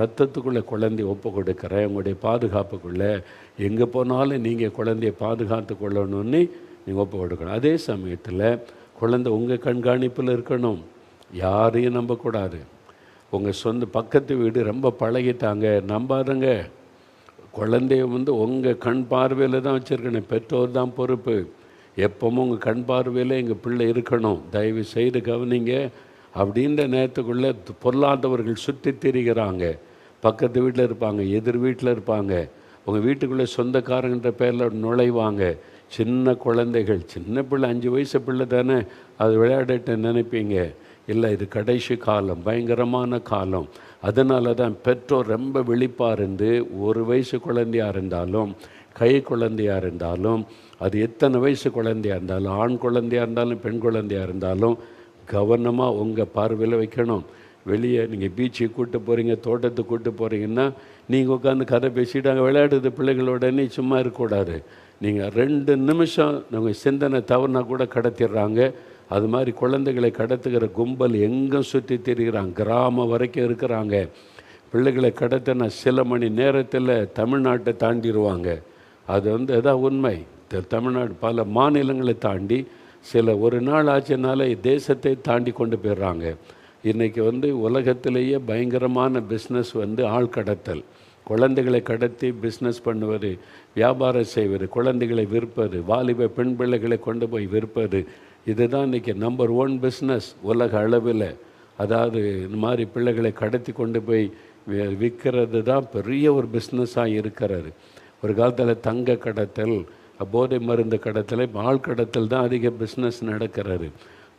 ரத்தத்துக்குள்ளே குழந்தைய ஒப்பு கொடுக்குறேன். உங்களுடைய பாதுகாப்புக்குள்ளே எங்கே போனாலும் நீங்கள் குழந்தைய பாதுகாத்து கொள்ளணும்னு நீங்கள் ஒப்பு கொடுக்கணும். அதே சமயத்தில் குழந்தை உங்கள் கண்காணிப்பில் இருக்கணும். யாரையும் நம்பக்கூடாது. உங்கள் சொந்த பக்கத்து வீடு ரொம்ப பழகிட்டாங்க, நம்பாதங்க. குழந்தைய உங்கள் கண் பார்வையில் தான் வச்சுருக்கணும். பெற்றோர் தான் பொறுப்பு. எப்பவும் உங்கள் கண் பார்வையில் எங்கள் பிள்ளை இருக்கணும், தயவு செய்து கவனிங்க. அப்படின்ற நேரத்துக்குள்ளே பொல்லாதவர்கள் சுற்றி திரிகிறாங்க. பக்கத்து வீட்டில் இருப்பாங்க, எதிர் வீட்டில் இருப்பாங்க, உங்கள் வீட்டுக்குள்ளே சொந்தக்காரங்கிற பேரில் நுழைவாங்க. சின்ன குழந்தைகள், சின்ன பிள்ளை, 5 வயசு பிள்ளை தானே, அது விளையாடிட்டு நினைப்பீங்க. இல்லை, இது கடைசி காலம், பயங்கரமான காலம். அதனால தான் பெற்றோர் ரொம்ப விழிப்பாக இருந்து 1 வயசு குழந்தையாக இருந்தாலும், கை குழந்தையாக இருந்தாலும், அது எத்தனை வயசு குழந்தையாக இருந்தாலும், ஆண் குழந்தையாக இருந்தாலும், பெண் குழந்தையாக இருந்தாலும் கவனமாக உங்கள் பார்வையில் வைக்கணும். வெளியே நீங்கள் பீச்சுக்கு கூப்பிட்டு போகிறீங்க, தோட்டத்துக்கு கூப்பிட்டு போகிறீங்கன்னா, நீங்கள் உட்காந்து கதை பேசிட்டு அங்கே விளையாடுறது பிள்ளைகளோடனே சும்மா இருக்கக்கூடாது. நீங்கள் 2 நிமிஷம் உங்கள் சிந்தனை தவறுனா கூட கடத்திடுறாங்க. அது மாதிரி குழந்தைகளை கடத்துகிற கும்பல் எங்கும் சுற்றி திரிகிறாங்க, கிராமம் வரைக்கும் இருக்கிறாங்க. பிள்ளைகளை கடத்தினா சில மணி நேரத்தில் தமிழ்நாட்டை தாண்டிடுவாங்க. அது எதாவது உண்மை. தமிழ்நாடு பல மாநிலங்களை தாண்டி சில ஒரு நாள் ஆச்சுனால தேசத்தை தாண்டி கொண்டு போயிடுறாங்க. இன்றைக்கி உலகத்திலேயே பயங்கரமான பிஸ்னஸ் ஆள் கடத்தல். குழந்தைகளை கடத்தி பிஸ்னஸ் பண்ணுவது, வியாபாரம் செய்வது, குழந்தைகளை விற்பது, வாலிப பெண் பிள்ளைகளை கொண்டு போய் விற்பது, இதுதான் இன்றைக்கி நம்பர் 1 பிஸ்னஸ் உலக அளவில். அதாவது இந்த மாதிரி பிள்ளைகளை கடத்தி கொண்டு போய் விற்கிறது தான் பெரிய ஒரு பிஸ்னஸாக இருக்கிறது. ஒரு காலத்தில் தங்க கடத்தல், போதை மருந்து கடத்தலை, ஆள் கடத்தல் தான் அதிக பிஸ்னஸ் நடக்கிறது.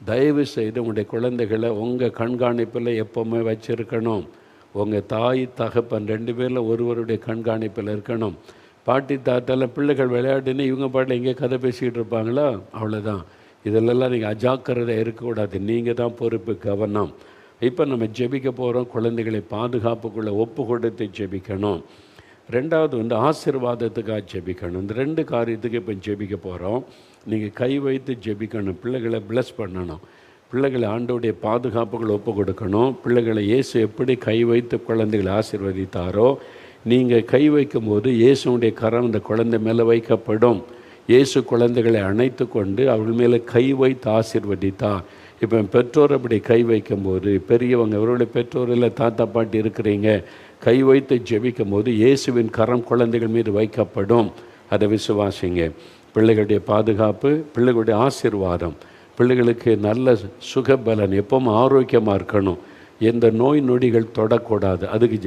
தயவு செய்து உங்களுடைய குழந்தைகளை உங்கள் கண்காணிப்பில் எப்போவுமே வச்சுருக்கணும். உங்கள் தாய் தகப்பன் 2 பேரில் ஒருவருடைய கண்காணிப்பில் இருக்கணும். பாட்டி தாத்தால பிள்ளைகள் விளையாடுன்னு இவங்க பாட்டில் எங்கே கதை பேசிக்கிட்டு இருப்பாங்களா, அவ்வளோதான். இதிலெல்லாம் நீங்கள் அஜாக்கிரதை இருக்கக்கூடாது. நீங்கள் தான் பொறுப்பு, கவனம். இப்போ நம்ம ஜெபிக்க போகிறோம். குழந்தைகளை பாதுகாப்புக்குள்ளே ஒப்பு கொடுத்து ஜெபிக்கணும். 2வது ஆசீர்வாதத்துக்காக ஜெபிக்கணும். இந்த 2 காரியத்துக்கு இப்போ ஜெபிக்க போகிறோம். நீங்கள் கை வைத்து ஜெபிக்கணும். பிள்ளைகளை ப்ளஸ் பண்ணணும். பிள்ளைகளை ஆண்டவருடைய பாதுகாப்புகளை ஒப்பு கொடுக்கணும். பிள்ளைகளை இயேசு எப்படி கை வைத்து குழந்தைகளை ஆசீர்வதித்தாரோ, நீங்கள் கை வைக்கும்போது இயேசுடைய கரம் அந்த குழந்தை மேலே வைக்கப்படும். இயேசு குழந்தைகளை அணைத்து கொண்டு அவர்கள் மேலே கை வைத்து ஆசீர்வதித்தார். இப்போ பெற்றோர் அப்படி கை வைக்கும்போது, பெரியவங்க அவருடைய பெற்றோர் இல்லை, தாத்தா பாட்டி இருக்கிறீங்க, கை வைத்து ஜெபிக்கும் போது இயேசுவின் கரம் குழந்தைகள் மீது வைக்கப்படும். அதை விசுவாசிங்க. பிள்ளைகளுடைய பாதுகாப்பு, பிள்ளைகளுடைய ஆசீர்வாதம், பிள்ளைகளுக்கு நல்ல சுகபலன், எப்பவும் ஆரோக்கியமாக இருக்கணும். எந்த நோய் நொடிகள் தொடக்கூடாது. அதுக்கு